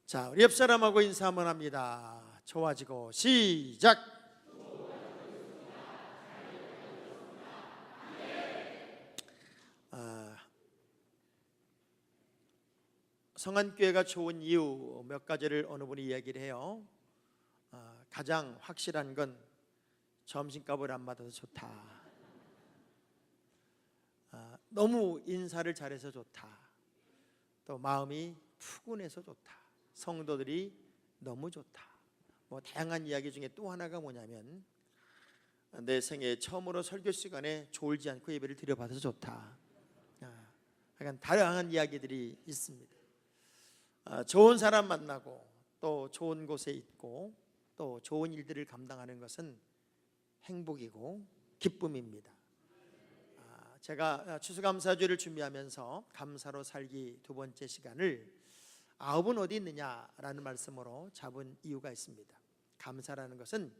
자, 우리 옆 사람하고 인사 한번 합니다. 좋아지고 시작. 성안교회가 좋은 이유 몇 가지를 어느 분이 이야기를 해요. 가장 확실한 건 점심값을 안 받아서 좋다. 너무 인사를 잘해서 좋다. 또 마음이 푸근해서 좋다. 성도들이 너무 좋다. 뭐 다양한 이야기 중에 또 하나가 뭐냐면 내 생애 처음으로 설교 시간에 졸지 않고 예배를 드려받아서 좋다. 약간 다양한 이야기들이 있습니다. 좋은 사람 만나고 또 좋은 곳에 있고 또 좋은 일들을 감당하는 것은 행복이고 기쁨입니다. 제가 추수감사주를 준비하면서 감사로 살기 두 번째 시간을 아홉은 어디 있느냐라는 말씀으로 잡은 이유가 있습니다. 감사라는 것은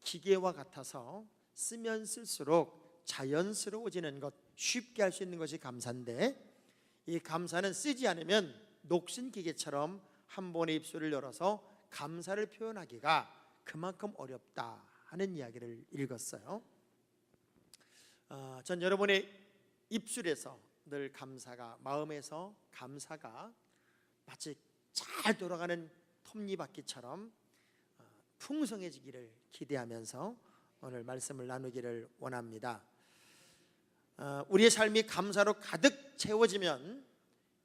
기계와 같아서 쓰면 쓸수록 자연스러워지는 것, 쉽게 할 수 있는 것이 감사인데, 이 감사는 쓰지 않으면 녹슨 기계처럼 한 번의 입술을 열어서 감사를 표현하기가 그만큼 어렵다 하는 이야기를 읽었어요. 전 여러분의 입술에서 늘 감사가, 마음에서 감사가 마치 잘 돌아가는 톱니바퀴처럼 풍성해지기를 기대하면서 오늘 말씀을 나누기를 원합니다. 우리의 삶이 감사로 가득 채워지면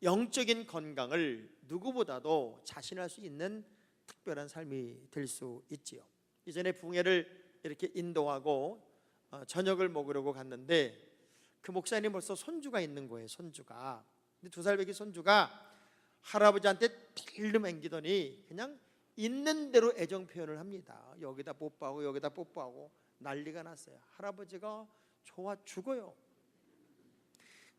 영적인 건강을 누구보다도 자신할 수 있는 특별한 삶이 될 수 있지요. 이전에 붕해를 이렇게 인도하고 저녁을 먹으려고 갔는데 그 목사님 벌써 손주가 있는 거예요. 손주가. 근데 2살배기 손주가 할아버지한테 딜름 앵기더니 그냥 있는 대로 애정 표현을 합니다. 여기다 뽀뽀하고 여기다 뽀뽀하고 난리가 났어요. 할아버지가 좋아 죽어요.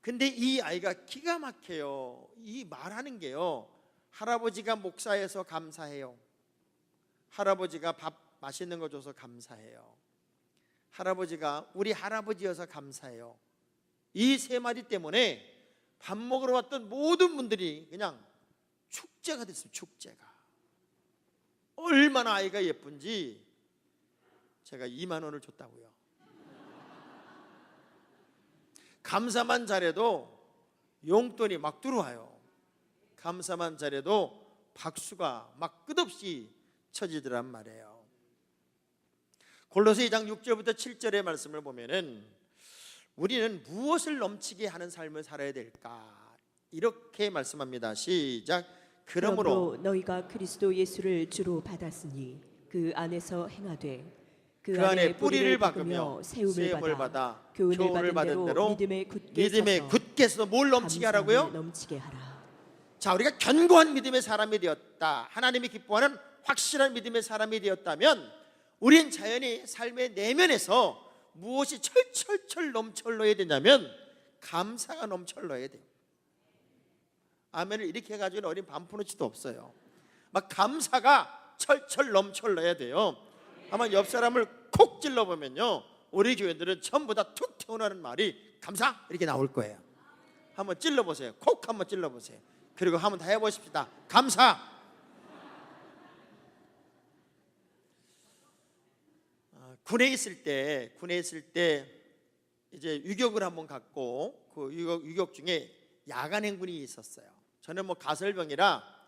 근데 이 아이가 기가 막혀요. 이 말하는 게요, 할아버지가 목사여서 감사해요. 할아버지가 밥 맛있는 거 줘서 감사해요. 할아버지가 우리 할아버지여서 감사해요. 이 세 마디 때문에 밥 먹으러 왔던 모든 분들이 그냥 축제가 됐어요. 축제가. 얼마나 아이가 예쁜지 제가 2만 원을 줬다고요. 감사만 잘해도 용돈이 막 들어와요. 감사만 잘해도 박수가 막 끝없이 쳐지더란 말이에요. 골로새 2장 6절부터 7절의 말씀을 보면은 우리는 무엇을 넘치게 하는 삶을 살아야 될까? 이렇게 말씀합니다. 시작. 그러므로 너희가 그리스도 예수를 주로 받았으니 그 안에서 행하되 그 안에 뿌리를 박으며 세움을 받아 교훈을 받은 대로 믿음에 굳게 서서 뭘 넘치게 하라고요? 넘치게 하라. 자, 우리가 견고한 믿음의 사람이 되었다, 하나님이 기뻐하는 확실한 믿음의 사람이 되었다면 우린 자연히 삶의 내면에서 무엇이 철철철 넘쳐흘러야 되냐면 감사가 넘쳐흘러야 돼요. 아멘을 이렇게 해가지고 어린 반푸너치도 없어요. 막 감사가 철철 넘쳐흘러야 돼요. 아마 옆 사람을 콕 찔러보면요, 우리 교회들은 전부 다 툭 튀어나오는 말이 감사 이렇게 나올 거예요. 한번 찔러보세요. 콕 한번 찔러보세요. 그리고 한번 다 해보십시다. 감사. 군에 있을 때 이제 유격을 한번 갖고 그 유격 중에 야간 행군이 있었어요. 저는 뭐 가설병이라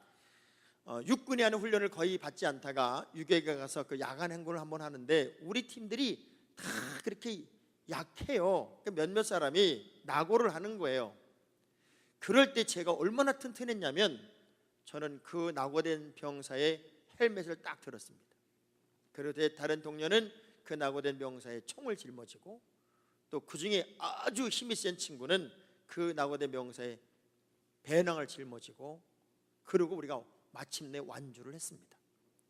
육군이 하는 훈련을 거의 받지 않다가 유격에 가서 그 야간 행군을 한번 하는데 우리 팀들이 다 그렇게 약해요. 몇몇 사람이 낙오를 하는 거예요. 그럴 때 제가 얼마나 튼튼했냐면 저는 그 낙오된 병사의 헬멧을 딱 들었습니다. 그런데 다른 동료는 그 낙오된 병사의 총을 짊어지고 또 그 중에 아주 힘이 센 친구는 그 낙오된 병사의 배낭을 짊어지고, 그리고 우리가 마침내 완주를 했습니다.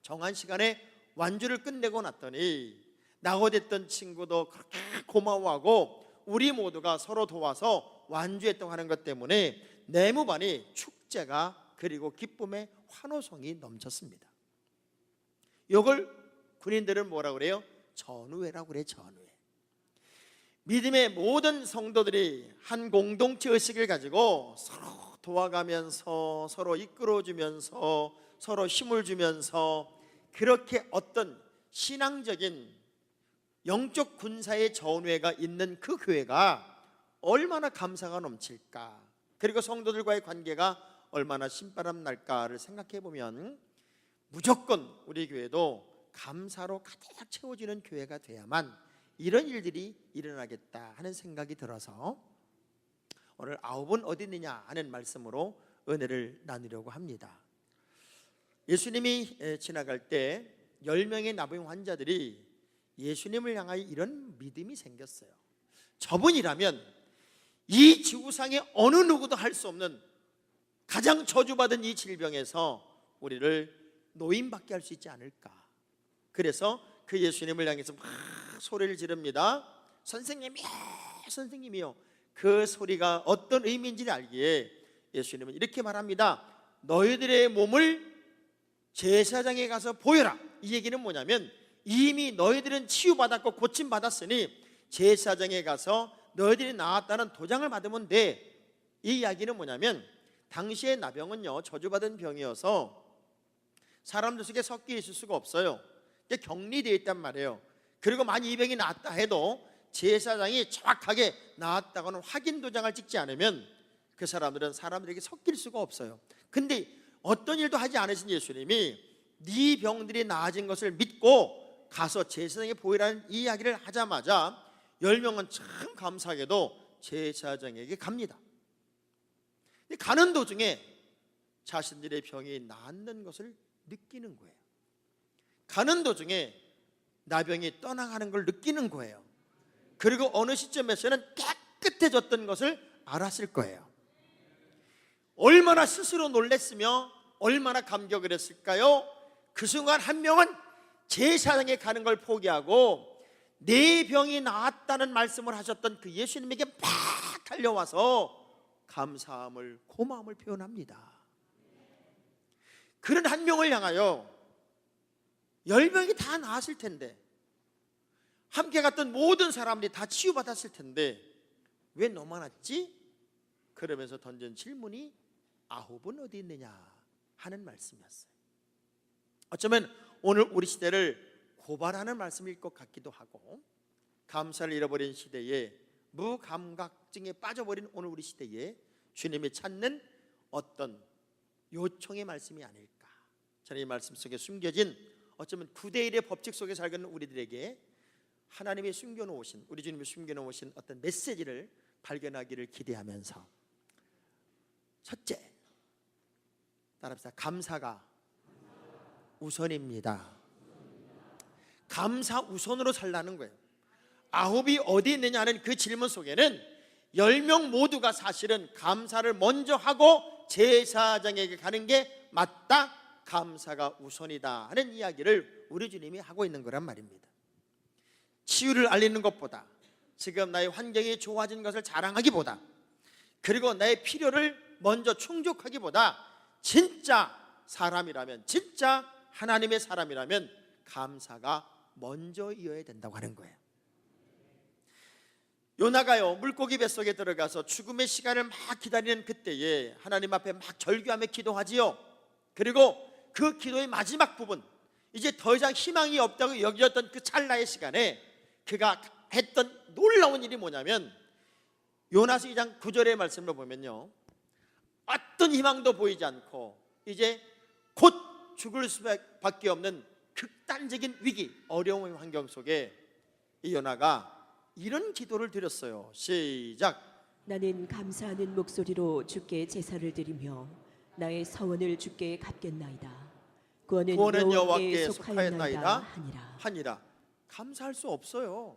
정한 시간에 완주를 끝내고 났더니 낙오됐던 친구도 그렇게 고마워하고 우리 모두가 서로 도와서 완주했다고 하는 것 때문에 내무반이 축제가 그리고 기쁨의 환호성이 넘쳤습니다. 이걸 군인들은 뭐라고 그래요? 전우회라고 그래요. 전우회. 믿음의 모든 성도들이 한 공동체 의식을 가지고 서로 도와가면서 서로 이끌어주면서 서로 힘을 주면서 그렇게 어떤 신앙적인 영적 군사의 전회가 있는 그 교회가 얼마나 감사가 넘칠까, 그리고 성도들과의 관계가 얼마나 신바람 날까를 생각해 보면 무조건 우리 교회도 감사로 가득 채워지는 교회가 돼야만 이런 일들이 일어나겠다 하는 생각이 들어서 오늘 9은 어디 있느냐 하는 말씀으로 은혜를 나누려고 합니다. 예수님이 지나갈 때 10명의 나병 환자들이 예수님을 향하여 이런 믿음이 생겼어요. 저분이라면 이 지구상의 어느 누구도 할 수 없는 가장 저주받은 이 질병에서 우리를 노임받게 할 수 있지 않을까. 그래서 그 예수님을 향해서 막 소리를 지릅니다. 선생님이요, 선생님이요. 그 소리가 어떤 의미인지 알기에 예수님은 이렇게 말합니다. 너희들의 몸을 제사장에 가서 보여라. 이 얘기는 뭐냐면 이미 너희들은 치유받았고 고침받았으니 제사장에 가서 너희들이 나았다는 도장을 받으면 돼. 이 이야기는 뭐냐면 당시의 나병은요, 저주받은 병이어서 사람들 속에 섞여 있을 수가 없어요. 격리되어 있단 말이에요. 그리고 만약 이 병이 나았다 해도 제사장이 정확하게 나았다고는 확인 도장을 찍지 않으면 그 사람들은 사람들에게 섞일 수가 없어요. 근데 어떤 일도 하지 않으신 예수님이 네 병들이 나아진 것을 믿고 가서 제사장에 보이라는 이 이야기를 하자마자 10명은 참 감사하게도 제사장에게 갑니다. 가는 도중에 자신들의 병이 낫는 것을 느끼는 거예요. 가는 도중에 나병이 떠나가는 걸 느끼는 거예요. 그리고 어느 시점에서는 깨끗해졌던 것을 알았을 거예요. 얼마나 스스로 놀랬으며 얼마나 감격을 했을까요? 그 순간 한 명은 제사장에 가는 걸 포기하고 내 병이 나았다는 말씀을 하셨던 그 예수님에게 막 달려와서 감사함을, 고마움을 표현합니다. 그런 한 명을 향하여 10명이 다 나았을 텐데, 함께 갔던 모든 사람들이 다 치유받았을 텐데 왜 너만 왔지? 그러면서 던진 질문이 9은 어디 있느냐 하는 말씀이었어요. 어쩌면 오늘 우리 시대를 고발하는 말씀일 것 같기도 하고, 감사를 잃어버린 시대에 무감각증에 빠져버린 오늘 우리 시대에 주님이 찾는 어떤 요청의 말씀이 아닐까. 저는 이 말씀 속에 숨겨진 어쩌면 9대1의 법칙 속에 살고 우리들에게 하나님이 숨겨놓으신, 우리 주님이 숨겨놓으신 어떤 메시지를 발견하기를 기대하면서, 첫째, 따라합시다. 감사가 우선입니다. 감사 우선으로 살라는 거예요. 9이 어디 있느냐 하는 그 질문 속에는 10명 모두가 사실은 감사를 먼저 하고 제사장에게 가는 게 맞다, 감사가 우선이다 하는 이야기를 우리 주님이 하고 있는 거란 말입니다. 치유를 알리는 것보다, 지금 나의 환경이 좋아진 것을 자랑하기보다, 그리고 나의 필요를 먼저 충족하기보다 진짜 사람이라면, 진짜 하나님의 사람이라면 감사가 먼저이어야 된다고 하는 거예요. 요나가요, 물고기 뱃속에 들어가서 죽음의 시간을 막 기다리는 그때에 하나님 앞에 막 절규하며 기도하지요. 그리고 그 기도의 마지막 부분, 이제 더 이상 희망이 없다고 여겨졌던 그 찰나의 시간에 그가 했던 놀라운 일이 뭐냐면, 요나서 2장 9절의 말씀을 보면요, 어떤 희망도 보이지 않고 이제 곧 죽을 수밖에 없는 극단적인 위기, 어려운 환경 속에 이 요나가 이런 기도를 드렸어요. 시작. 나는 감사하는 목소리로 주께 제사를 드리며 나의 서원을 주께 갚겠나이다. 구원은 여호와께 속하였나이다 하니라. 감사할 수 없어요.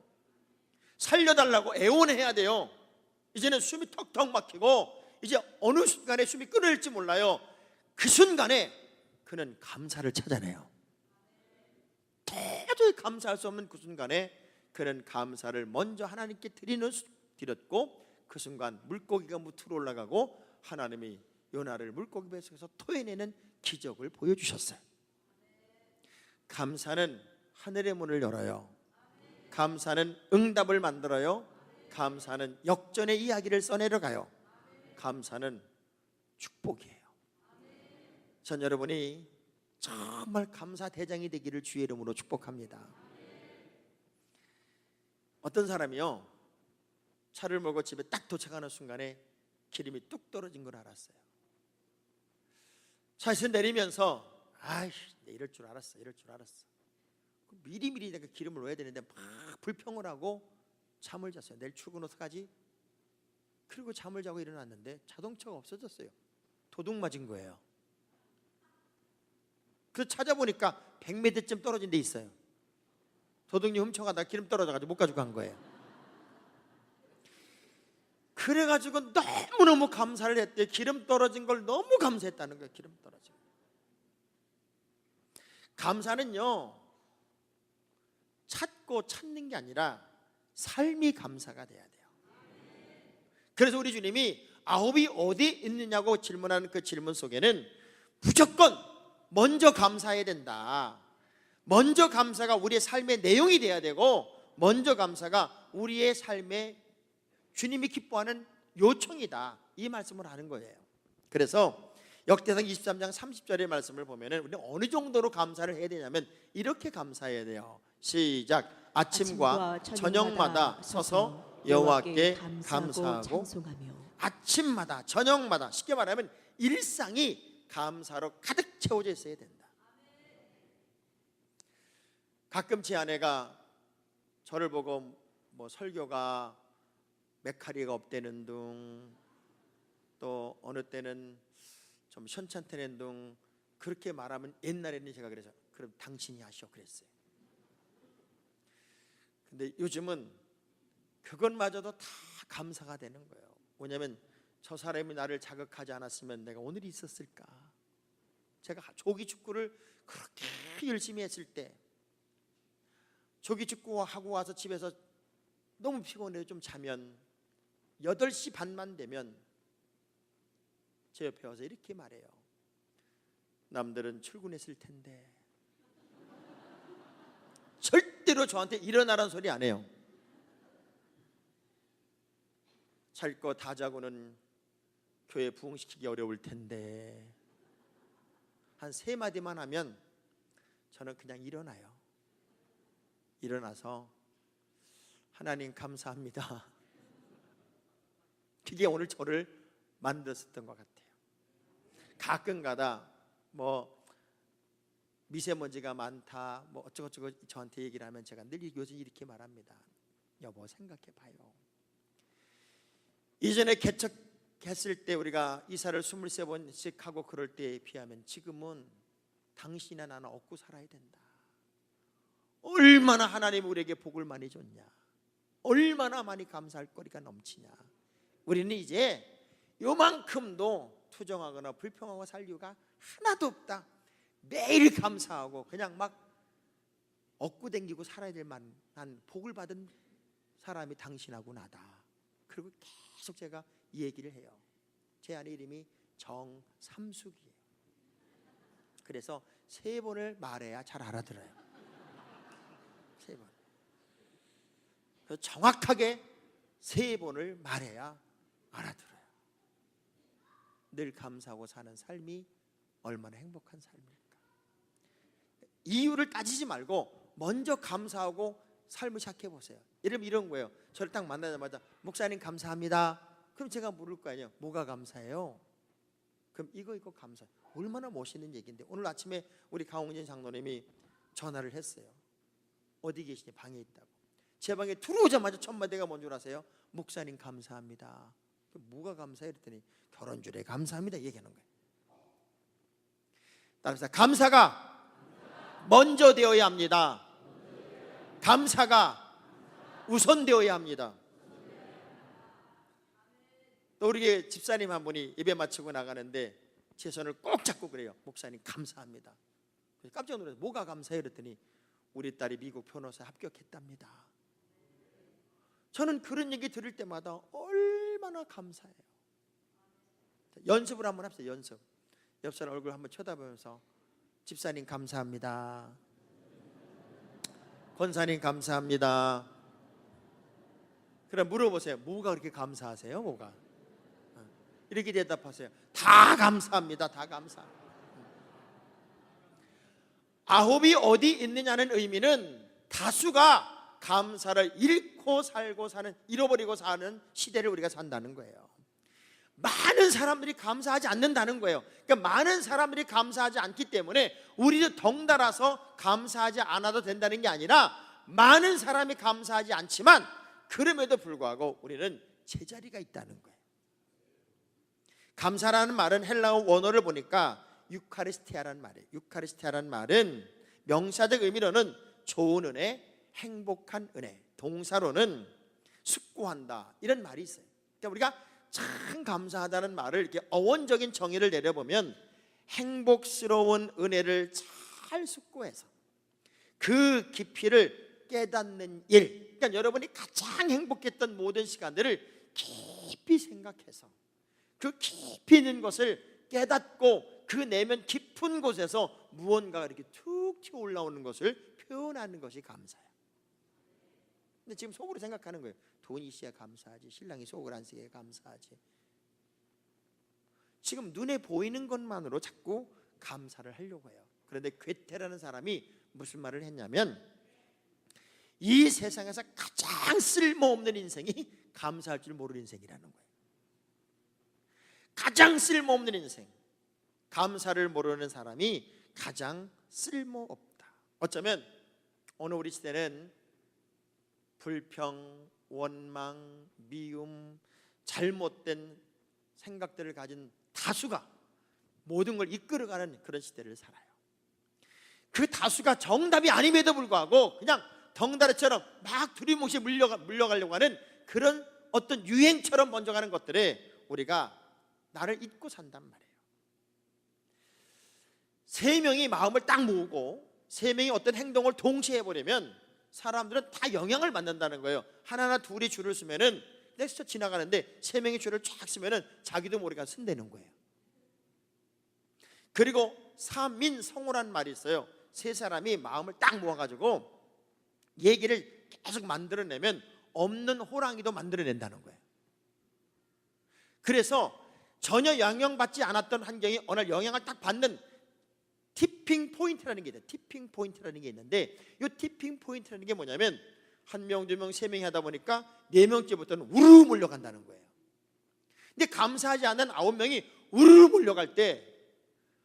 살려달라고 애원해야 돼요. 이제는 숨이 턱턱 막히고 이제 어느 순간에 숨이 끊어질지 몰라요. 그 순간에 그는 감사를 찾아내요. 도저히 감사할 수 없는 그 순간에 그는 감사를 먼저 하나님께 드렸고, 그 순간 물고기가 무트로 올라가고 하나님이 요나를 물고기 뱃속에서 토해내는 기적을 보여주셨어요. 감사는 하늘의 문을 열어요. 감사는 응답을 만들어요. 감사는 역전의 이야기를 써내려가요. 감사는 축복이에요. 전 여러분이 정말 감사 대장이 되기를 주의 이름으로 축복합니다. 어떤 사람이요, 차를 몰고 집에 딱 도착하는 순간에 기름이 뚝 떨어진 걸 알았어요. 차에서 내리면서 아이씨, 이럴 줄 알았어. 미리미리 내가 기름을 넣어야 되는데 막 불평을 하고 잠을 잤어요. 내일 출근 어떡하지? 그리고 잠을 자고 일어났는데 자동차가 없어졌어요. 도둑 맞은 거예요. 그래서 찾아보니까 100m쯤 떨어진 데 있어요. 도둑이 훔쳐가다 기름 떨어져가지고 못 가지고 간 거예요. 그래가지고 너무너무 감사를 했대요. 기름 떨어진 걸 너무 감사했다는 거예요. 기름 떨어진 거. 감사는요, 찾고 찾는 게 아니라 삶이 감사가 돼야 돼요. 그래서 우리 주님이 아홉이 어디 있느냐고 질문하는 그 질문 속에는 무조건 먼저 감사해야 된다. 먼저 감사가 우리의 삶의 내용이 돼야 되고, 먼저 감사가 우리의 삶의 주님이 기뻐하는 요청이다, 이 말씀을 하는 거예요. 그래서 역대상 23장 30절의 말씀을 보면은 우리는 어느 정도로 감사를 해야 되냐면 이렇게 감사해야 돼요. 시작. 아침과 저녁마다 서서 여호와께 감사하고 찬송하며. 아침마다 저녁마다, 쉽게 말하면 일상이 감사로 가득 채워져 있어야 된다. 가끔 제 아내가 저를 보고 뭐 설교가 메카리가 없다는 둥, 또 어느 때는 좀 현찮다는 둥, 그렇게 말하면 옛날에는 제가 그래서 그럼 당신이 하시오 그랬어요. 근데 요즘은 그것마저도 다 감사가 되는 거예요. 왜냐하면 저 사람이 나를 자극하지 않았으면 내가 오늘이 있었을까. 제가 조기 축구를 그렇게 열심히 했을 때, 조기 축구 하고 와서 집에서 너무 피곤해요. 좀 자면 8시 반만 되면 제 옆에 와서 이렇게 말해요. 남들은 출근했을 텐데. 절대로 저한테 일어나라는 소리 안 해요. 잘 거 다 자고는 교회 부흥시키기 어려울 텐데. 한 3마디만 하면 저는 그냥 일어나요. 일어나서 하나님 감사합니다. 그게 오늘 저를 만들었던 것 같아요. 가끔가다 뭐 미세먼지가 많다, 뭐 어쩌고저쩌고 저한테 얘기를 하면 제가 늘 요즘 이렇게 말합니다. 여보, 생각해봐요. 이전에 개척했을 때 우리가 이사를 23번씩 하고 그럴 때에 비하면 지금은 당신이나 나나 얻고 살아야 된다. 얼마나 하나님 우리에게 복을 많이 줬냐, 얼마나 많이 감사할 거리가 넘치냐. 우리는 이제 요만큼도 투정하거나 불평하고 살 이유가 하나도 없다. 매일 감사하고 그냥 막 얻고 댕기고 살아야 될 만한 복을 받은 사람이 당신하고 나다. 그리고 계속 제가 이 얘기를 해요. 제 아내 이름이 정삼숙이에요. 그래서 3번을 말해야 잘 알아들어요. 3번. 그래서 정확하게 3번을 말해야 알아들어요. 늘 감사하고 사는 삶이 얼마나 행복한 삶일까. 이유를 따지지 말고 먼저 감사하고 삶을 시작해 보세요. 이런 거예요. 저를 딱 만나자마자 목사님 감사합니다. 그럼 제가 물을 거 아니에요. 뭐가 감사해요? 그럼 이거 감사해요. 얼마나 멋있는 얘기인데. 오늘 아침에 우리 강홍진 장로님이 전화를 했어요. 어디 계시냐? 방에 있다고. 제 방에 들어오자마자 첫 마디가 뭔 줄 아세요? 목사님 감사합니다. 뭐가 감사해? 그랬더니 결혼줄에 감사합니다 얘기하는 거예요. 따라서 감사가 먼저 되어야 합니다. 감사가 우선되어야 합니다. 또 우리 집사님 한 분이 예배 마치고 나가는데 제 손을 꼭 잡고 그래요. 목사님 감사합니다. 깜짝 놀라서 뭐가 감사해요? 그랬더니 우리 딸이 미국 변호사에 합격했답니다. 저는 그런 얘기 들을 때마다 얼마나 감사해요. 연습을 한번 합시다. 연습. 옆 사람 얼굴 한번 쳐다보면서 집사님 감사합니다. 권사님 감사합니다. 그럼 물어보세요. 뭐가 그렇게 감사하세요? 뭐가? 이렇게 대답하세요. 다 감사합니다. 다 감사합니다. 아홉이 어디 있느냐는 의미는 다수가 감사를 잃고 살고 사는, 잃어버리고 사는 시대를 우리가 산다는 거예요. 많은 사람들이 감사하지 않는다는 거예요. 그러니까 많은 사람들이 감사하지 않기 때문에 우리도 덩달아서 감사하지 않아도 된다는 게 아니라, 많은 사람이 감사하지 않지만 그럼에도 불구하고 우리는 제자리가 있다는 거예요. 감사라는 말은 헬라어 원어를 보니까 유카리스티아라는 말이에요. 유카리스티아라는 말은 명사적 의미로는 좋은 은혜, 행복한 은혜, 동사로는 숙고한다, 이런 말이 있어요. 그러니까 우리가 참 감사하다는 말을 이렇게 어원적인 정의를 내려보면 행복스러운 은혜를 잘 숙고해서 그 깊이를 깨닫는 일, 그러니까 여러분이 가장 행복했던 모든 시간들을 깊이 생각해서 그 깊이 있는 것을 깨닫고 그 내면 깊은 곳에서 무언가가 이렇게 툭 튀어 올라오는 것을 표현하는 것이 감사예요. 근데 지금 속으로 생각하는 거예요. 돈이 있어야 감사하지, 신랑이 속을 안 쓰게 감사하지. 지금 눈에 보이는 것만으로 자꾸 감사를 하려고 해요. 그런데 괴테라는 사람이 무슨 말을 했냐면, 이 세상에서 가장 쓸모없는 인생이 감사할 줄 모르는 인생이라는 거예요. 가장 쓸모없는 인생, 감사를 모르는 사람이 가장 쓸모없다. 어쩌면 오늘 우리 시대는 불평, 원망, 미움, 잘못된 생각들을 가진 다수가 모든 걸 이끌어가는 그런 시대를 살아요. 그 다수가 정답이 아님에도 불구하고 그냥 덩다리처럼 막 두리뭉실 물려가려고 하는 그런 어떤 유행처럼 먼저 가는 것들에 우리가 나를 잊고 산단 말이에요. 세 명이 마음을 딱 모으고 세 명이 어떤 행동을 동시에 해보려면 사람들은 다 영향을 받는다는 거예요. 하나나 둘이 줄을 쓰면은 넥스트 지나가는데 세 명이 줄을 쫙 쓰면은 자기도 모르게 쓴다는 거예요. 그리고 사민성호라는 말이 있어요. 세 사람이 마음을 딱 모아가지고 얘기를 계속 만들어내면 없는 호랑이도 만들어낸다는 거예요. 그래서 전혀 영향받지 않았던 환경이 어느 날 영향을 딱 받는 티핑 포인트라는 게 있어요. 티핑 포인트라는 게 있는데, 이 티핑 포인트라는 게 뭐냐면 한 명, 두 명, 세 명이 하다 보니까 네 명째부터는 우르르 몰려간다는 거예요. 근데 감사하지 않는 9명이 우르르 몰려갈 때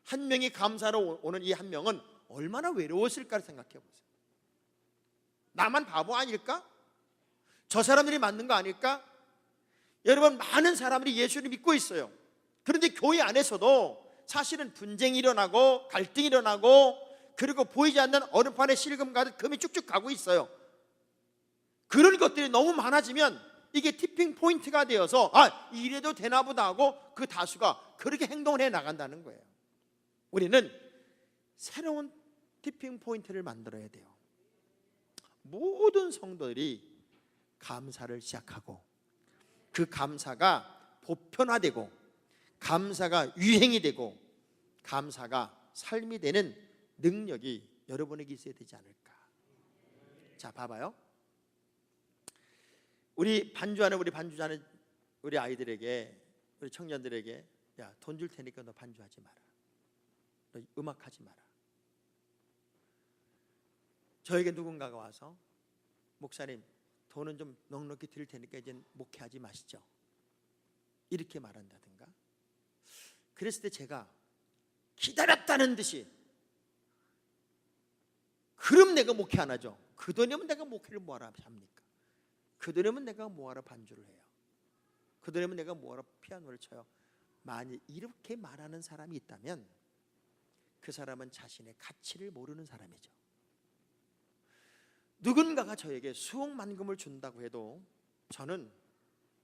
한 명이 감사로 오는 이 한 명은 얼마나 외로웠을까를 생각해 보세요. 나만 바보 아닐까? 저 사람들이 맞는 거 아닐까? 여러분, 많은 사람들이 예수를 믿고 있어요. 그런데 교회 안에서도 사실은 분쟁이 일어나고 갈등이 일어나고, 그리고 보이지 않는 얼음판에 실금 가듯 금이 쭉쭉 가고 있어요. 그런 것들이 너무 많아지면 이게 티핑 포인트가 되어서 이래도 되나 보다 하고 그 다수가 그렇게 행동을 해 나간다는 거예요. 우리는 새로운 티핑 포인트를 만들어야 돼요. 모든 성도들이 감사를 시작하고 그 감사가 보편화되고 감사가 유행이 되고 감사가 삶이 되는 능력이 여러분에게 있어야 되지 않을까. 자, 봐봐요. 우리 반주하는 우리 아이들에게, 우리 청년들에게, 야, 돈 줄 테니까 너 반주하지 마라, 너 음악하지 마라. 저에게 누군가가 와서, 목사님, 돈은 좀 넉넉히 드릴 테니까 이제 목회하지 마시죠, 이렇게 말한다든가. 그랬을 때 제가 기다렸다는 듯이, 그럼 내가 목회 안 하죠. 그 돈이면 내가 목회를 뭐하러 합니까? 그 돈이면 내가 뭐하러 반주를 해요? 그 돈이면 내가 뭐하러 피아노를 쳐요? 만일 이렇게 말하는 사람이 있다면 그 사람은 자신의 가치를 모르는 사람이죠. 누군가가 저에게 수억만금을 준다고 해도 저는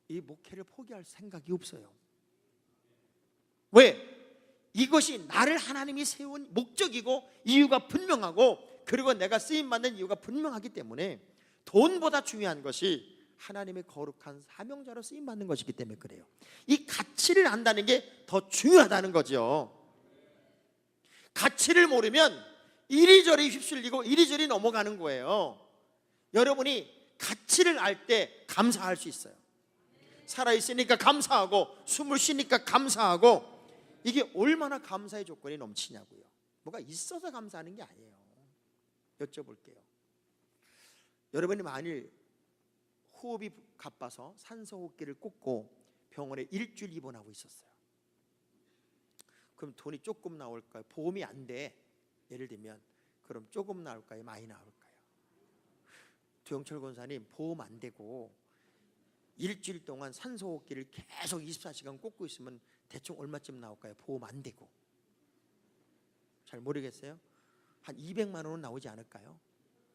이 목회를 포기할 생각이 없어요. 왜? 이것이 나를 하나님이 세운 목적이고 이유가 분명하고, 그리고 내가 쓰임받는 이유가 분명하기 때문에 돈보다 중요한 것이 하나님의 거룩한 사명자로 쓰임받는 것이기 때문에 그래요. 이 가치를 안다는 게 더 중요하다는 거죠. 가치를 모르면 이리저리 휩쓸리고 이리저리 넘어가는 거예요. 여러분이 가치를 알 때 감사할 수 있어요. 살아있으니까 감사하고, 숨을 쉬니까 감사하고, 이게 얼마나 감사의 조건이 넘치냐고요. 뭐가 있어서 감사하는 게 아니에요. 여쭤볼게요. 여러분이 만일 호흡이 가빠서 산소호흡기를 꽂고 병원에 일주일 입원하고 있었어요. 그럼 돈이 조금 나올까요? 보험이 안 돼. 예를 들면 그럼 조금 나올까요? 많이 나올까요? 두영철 권사님 보험 안 되고 일주일 동안 산소호흡기를 계속 24시간 꽂고 있으면 대충 얼마쯤 나올까요? 보험 안 되고. 잘 모르겠어요. 한 200만 원은 나오지 않을까요?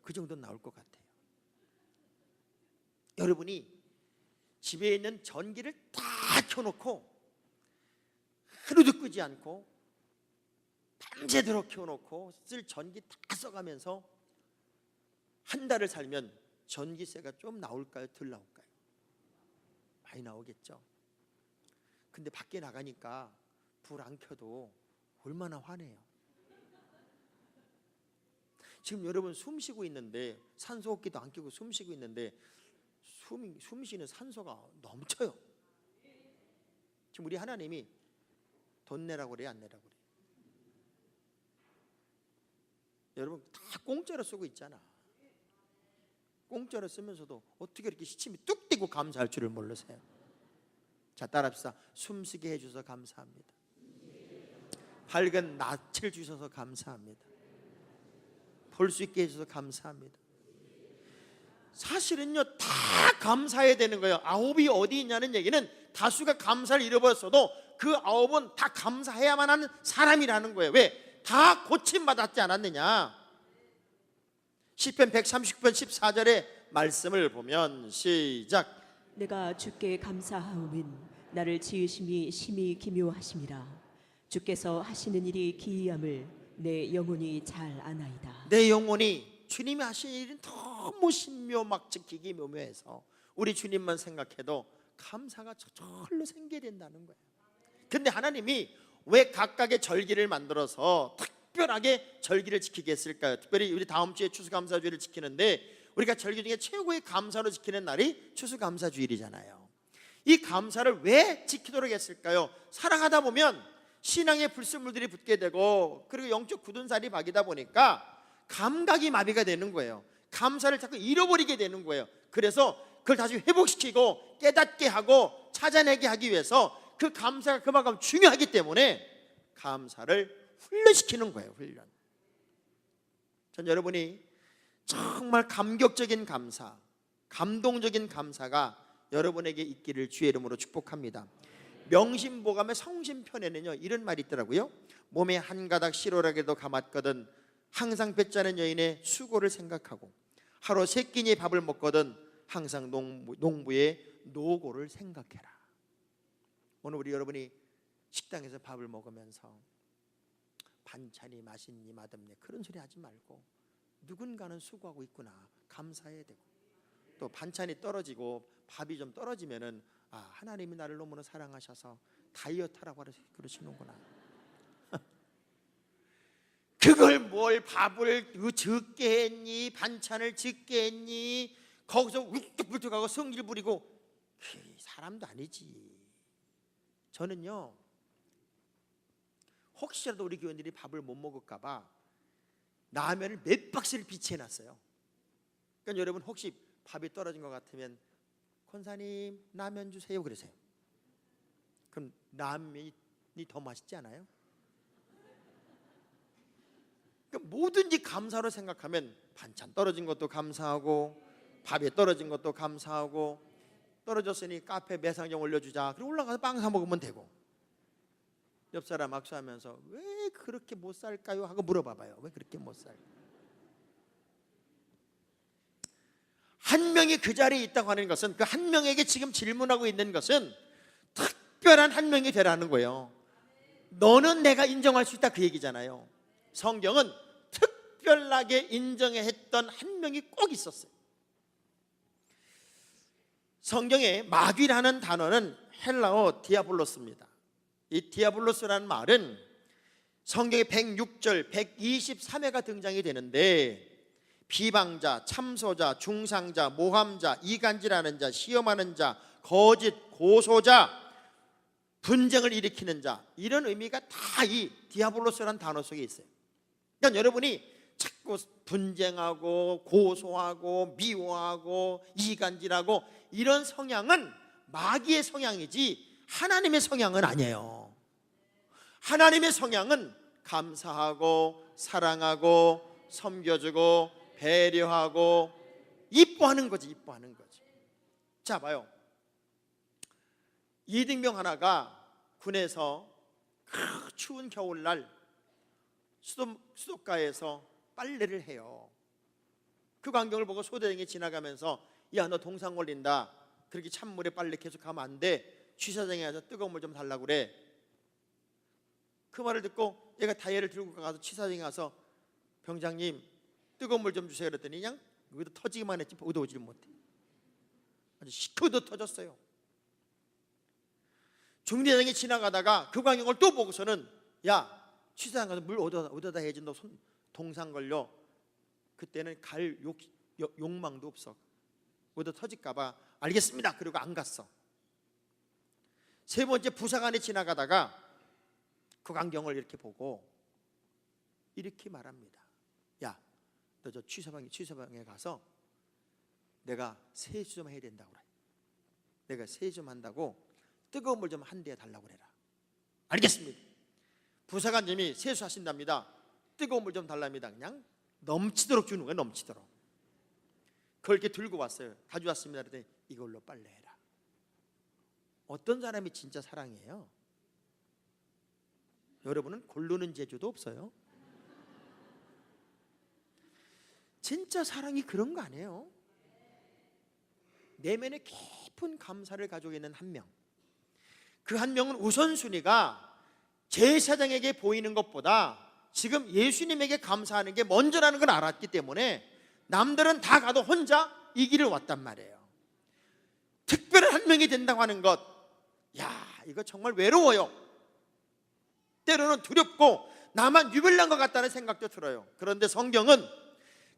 그 정도는 나올 것 같아요. 여러분이 집에 있는 전기를 다 켜놓고 하루도 끄지 않고 밤새도록 켜놓고 쓸 전기 다 써가면서 한 달을 살면 전기세가 좀 나올까요? 덜 나올까요? 많이 나오겠죠. 근데 밖에 나가니까 불 안 켜도 얼마나 화내요. 지금 여러분 숨 쉬고 있는데 산소호흡기도 안 켜고 숨 쉬고 있는데 숨 쉬는 산소가 넘쳐요. 지금 우리 하나님이 돈 내라고 그래요? 안 내라고 그래요? 여러분 다 공짜로 쓰고 있잖아. 공짜로 쓰면서도 어떻게 이렇게 시침이 뚝 떼고 감사할 줄을 모르세요? 자, 따라합시다. 숨쉬게 해주셔서 감사합니다. 밝은 낯을 주셔서 감사합니다. 볼 수 있게 해주셔서 감사합니다. 사실은요 다 감사해야 되는 거예요. 아홉이 어디 있냐는 얘기는 다수가 감사를 잃어버렸어도 그 아홉은 다 감사해야만 하는 사람이라는 거예요. 왜? 다 고침받았지 않았느냐. 시편 139편 14절의 말씀을 보면 시작. 내가 주께 감사하오면 나를 지으심이 심히 기묘하심이라. 주께서 하시는 일이 기이함을 내 영혼이 잘 아나이다. 내 영혼이 주님이 하시는 일은 너무 신묘막측기기 묘묘해서 우리 주님만 생각해도 감사가 저절로 생기게 된다는 거예요. 근데 하나님이 왜 각각의 절기를 만들어서 특별하게 절기를 지키게 했을까요? 특별히 우리 다음 주에 추수감사주일을 지키는데 우리가 절기 중에 최고의 감사로 지키는 날이 추수감사주일이잖아요. 이 감사를 왜 지키도록 했을까요? 살아가다 보면 신앙의 불순물들이 붙게 되고 그리고 영적 굳은 살이 박이다 보니까 감각이 마비가 되는 거예요. 감사를 자꾸 잃어버리게 되는 거예요. 그래서 그걸 다시 회복시키고 깨닫게 하고 찾아내게 하기 위해서 그 감사가 그만큼 중요하기 때문에 감사를 훈련시키는 거예요. 훈련. 전 여러분이 정말 감격적인 감사, 감동적인 감사가 여러분에게 있기를 주의 이름으로 축복합니다. 명심보감의 성심편에는요 이런 말이 있더라고요. 몸에 한 가닥 시로라기도 감았거든 항상 배짜는 여인의 수고를 생각하고 하루 세 끼니 밥을 먹거든 항상 농부의 노고를 생각해라. 오늘 우리 여러분이 식당에서 밥을 먹으면서 반찬이 맛있니 맛없니 그런 소리 하지 말고 누군가는 수고하고 있구나 감사해야 되고 또 반찬이 떨어지고 밥이 좀 떨어지면은 아 하나님이 나를 너무나 사랑하셔서 다이어트 하라고 그러시는구나. 그걸 뭘 밥을 적게 했니 반찬을 적게 했니 거기서 울뚝불뚝하고 성질 부리고 사람도 아니지. 저는요 혹시라도 우리 교인들이 밥을 못 먹을까 봐 라면을 몇 박스를 비치해놨어요. 그러니까 여러분 혹시 밥이 떨어진 것 같으면 권사님 라면 주세요 그러세요. 그럼 라면이 더 맛있지 않아요? 그러니까 뭐든지 감사로 생각하면 반찬 떨어진 것도 감사하고 밥이 떨어진 것도 감사하고 떨어졌으니 카페 매상장 올려주자 그리고 올라가서 빵 사 먹으면 되고 옆 사람 악수하면서 왜 그렇게 못 살까요? 하고 물어봐봐요. 왜 그렇게 못 살까요? 한 명이 그 자리에 있다고 하는 것은 그 한 명에게 지금 질문하고 있는 것은 특별한 한 명이 되라는 거예요. 너는 내가 인정할 수 있다 그 얘기잖아요. 성경은 특별하게 인정했던 한 명이 꼭 있었어요. 성경에 마귀라는 단어는 헬라어 디아블로스입니다. 이 디아블로스라는 말은 성경에 106절, 123회가 등장이 되는데 비방자, 참소자, 중상자, 모함자, 이간질하는 자, 시험하는 자, 거짓, 고소자, 분쟁을 일으키는 자, 이런 의미가 다 이 디아블로스라는 단어 속에 있어요. 그러니까 여러분이 자꾸 분쟁하고 고소하고 미워하고 이간질하고 이런 성향은 마귀의 성향이지 하나님의 성향은 아니에요. 하나님의 성향은 감사하고 사랑하고 섬겨주고 배려하고 이뻐하는 거지, 이뻐하는 거지. 자, 봐요. 이등병 하나가 군에서 그 추운 겨울날 수도가에서 빨래를 해요. 그 광경을 보고 소대장이 지나가면서 야, 너 동상 걸린다. 그렇게 찬물에 빨래 계속 하면 안 돼. 취사장에 가서 뜨거운 물 좀 달라고 그래. 그 말을 듣고 얘가 다이어를 들고 가서 취사장에 가서 병장님 뜨거운 물 좀 주세요 그랬더니 그냥 여기도 터지기만 했지 얻어오지를 못해. 아주 시커멓게 터졌어요. 중대장이 지나가다가 그 광경을 또 보고서는 야, 취사장 가서 물 얻어다 해야지. 너 동상 걸려. 그때는 갈 욕망도 없어. 얻어 터질까봐 알겠습니다. 그리고 안 갔어. 세 번째 부사관이 지나가다가 그 광경을 이렇게 보고 이렇게 말합니다. 야, 너 저 취사방에 가서 내가 세수 좀 해야 된다고 그래. 내가 세수 좀 한다고 뜨거운 물 좀 한 대 달라고 그래라. 알겠습니다. 부사관님이 세수하신답니다. 뜨거운 물 좀 달랍니다. 그냥 넘치도록 주는 거예요. 넘치도록. 그걸 이렇게 들고 왔어요. 가져왔습니다. 그랬더니 이걸로 빨래해라. 어떤 사람이 진짜 사랑이에요? 여러분은 고르는 재주도 없어요? 진짜 사랑이 그런 거 아니에요? 내면에 깊은 감사를 가지고 있는 한 명. 그 한 명은 우선순위가 제사장에게 보이는 것보다 지금 예수님에게 감사하는 게 먼저라는 걸 알았기 때문에 남들은 다 가도 혼자 이 길을 왔단 말이에요. 특별한 한 명이 된다고 하는 것, 야, 이거 정말 외로워요. 때로는 두렵고 나만 유별난 것 같다는 생각도 들어요. 그런데 성경은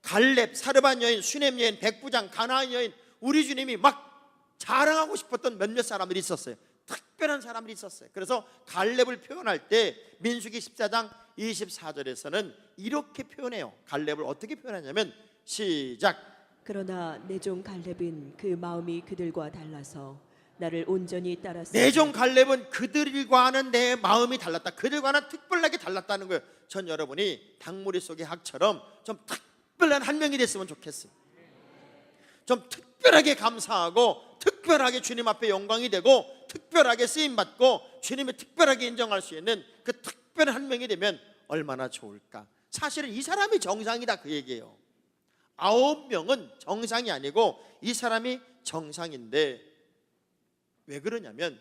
갈렙, 사르반 여인, 수넴 여인, 백부장, 가나안 여인, 우리 주님이 막 자랑하고 싶었던 몇몇 사람들이 있었어요. 특별한 사람들이 있었어요. 그래서 갈렙을 표현할 때 민수기 14장 24절에서는 이렇게 표현해요. 갈렙을 어떻게 표현하냐면 시작. 그러나 내 종 갈렙은 그 마음이 그들과 달라서 나를 온전히 따랐으니 내 종 갈렙은 그들과는 내 마음이 달랐다. 그들과는 특별하게 달랐다는 거예요. 전 여러분이 닭무리 속의 학처럼 좀 특별한 한 명이 됐으면 좋겠어요. 좀 특별하게 감사하고 특별하게 주님 앞에 영광이 되고 특별하게 쓰임받고 주님이 특별하게 인정할 수 있는 그 특별한 한 명이 되면 얼마나 좋을까. 사실은 이 사람이 정상이다 그 얘기예요. 9명은 정상이 아니고 이 사람이 정상인데 왜 그러냐면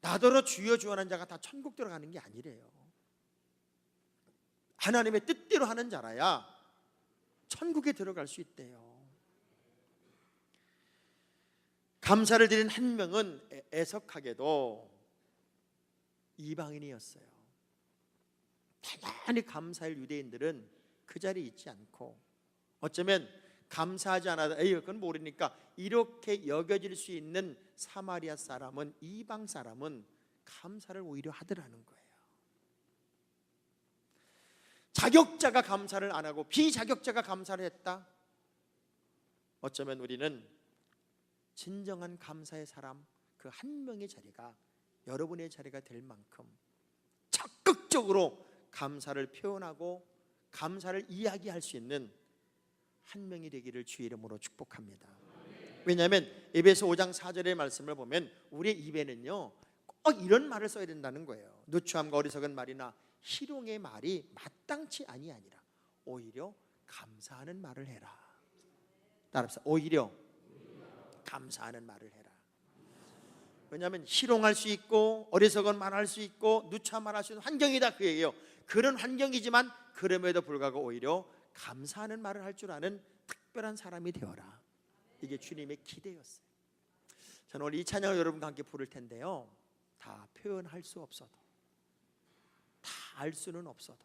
나더러 주여 주여 하는 자가 다 천국 들어가는 게 아니래요. 하나님의 뜻대로 하는 자라야 천국에 들어갈 수 있대요. 감사를 드린 한 명은 애석하게도 이방인이었어요. 대단히 감사할 유대인들은 그 자리에 있지 않고 어쩌면 감사하지 않아도 에이 그건 모르니까 이렇게 여겨질 수 있는 사마리아 사람은, 이방 사람은 감사를 오히려 하더라는 거예요. 자격자가 감사를 안 하고 비자격자가 감사를 했다. 어쩌면 우리는 진정한 감사의 사람 그 한 명의 자리가 여러분의 자리가 될 만큼 적극적으로 감사를 표현하고 감사를 이야기할 수 있는 한 명이 되기를 주의 이름으로 축복합니다. 왜냐하면 에베소 5장 4절의 말씀을 보면 우리의 입에는요 꼭 이런 말을 써야 된다는 거예요. 누추함과 어리석은 말이나 희롱의 말이 마땅치 아니하니라. 오히려 감사하는 말을 해라. 따라합시다. 오히려 감사하는 말을 해라. 왜냐하면 희롱할 수 있고 어리석은 말할 수 있고 누추한 말할 수 있는 환경이다 그 얘기예요. 그런 환경이지만 그럼에도 불구하고 오히려 감사하는 말을 할 줄 아는 특별한 사람이 되어라. 이게 주님의 기대였어요. 저는 오늘 이 찬양을 여러분과 함께 부를 텐데요, 다 표현할 수 없어도, 다 알 수는 없어도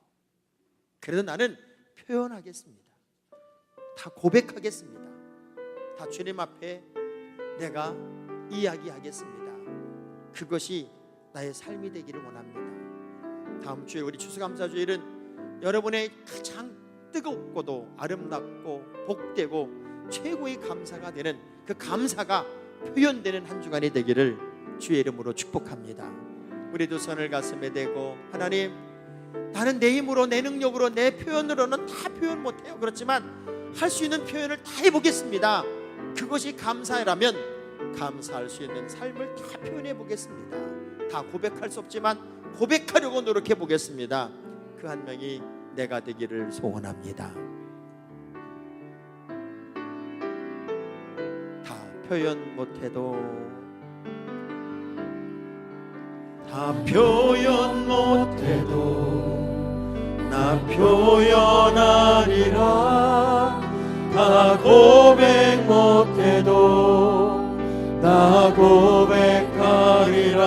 그래도 나는 표현하겠습니다. 다 고백하겠습니다. 다 주님 앞에 내가 이야기하겠습니다. 그것이 나의 삶이 되기를 원합니다. 다음 주에 우리 추수감사주일은 여러분의 가장 뜨겁고도 아름답고 복되고 최고의 감사가 되는 그 감사가 표현되는 한 주간이 되기를 주의 이름으로 축복합니다. 우리 두 손을 가슴에 대고, 하나님, 나는 내 힘으로 내 능력으로 내 표현으로는 다 표현 못해요. 그렇지만 할 수 있는 표현을 다 해보겠습니다. 그것이 감사라면 감사할 수 있는 삶을 다 표현해 보겠습니다. 다 고백할 수 없지만 고백하려고 노력해 보겠습니다. 그 한 명이 내가 되기를 소원합니다. 다 표현 못해도, 다 표현 못해도 나 표현하리라. 다 고백 못해도 나 고백하리라.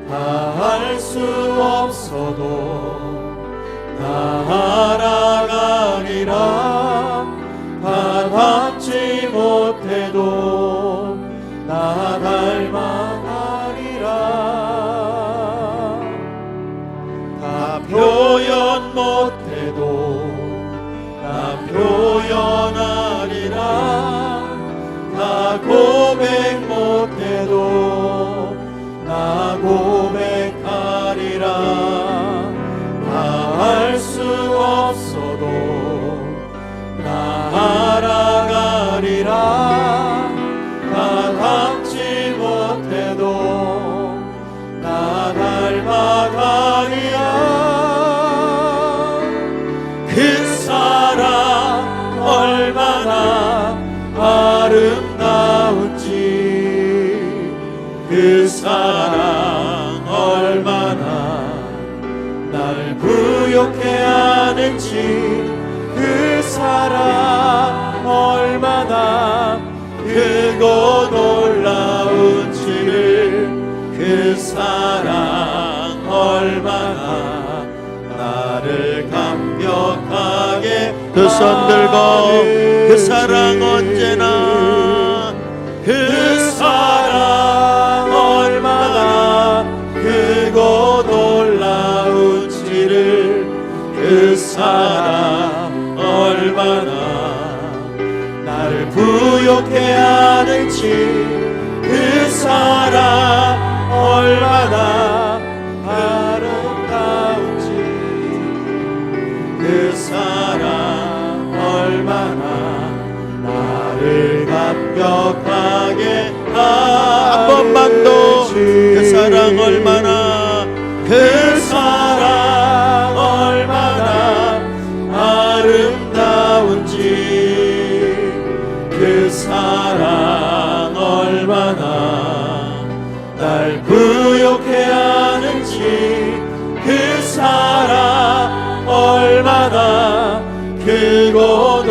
다 할 수 없어도 나 알아가리라. 다 닮지 못해도 나 닮아가리라. 다 표현 못해도 나 표현하리라. 다 고백 못해도 나 고백하리라. 다 할 수 없어도 나 알아가리라. 다 닮지 못해도 나 닮아가리라. 그 사랑 얼마나 아름다운지, 그 사랑 얼마나 날 부욕해 하는지, 그 사랑 얼마나 크고 놀라운지를, 그 사랑 얼마나 나를 감격하게. 두 손 들고 그 사랑 언제나, 그 사랑 얼마나 크고 놀라운지를, 그 사랑 얼마나 나를 부욕해 하는지, 그 사랑 얼마나 아름다운지, 그 사랑 얼마나 나를 감격하게 한 번만 더. 그 사랑 얼마나, 그 사랑 얼마나 아름다운지, 그 사랑 얼마나 날 부욕해 하는지, 그 사랑 얼마나 크고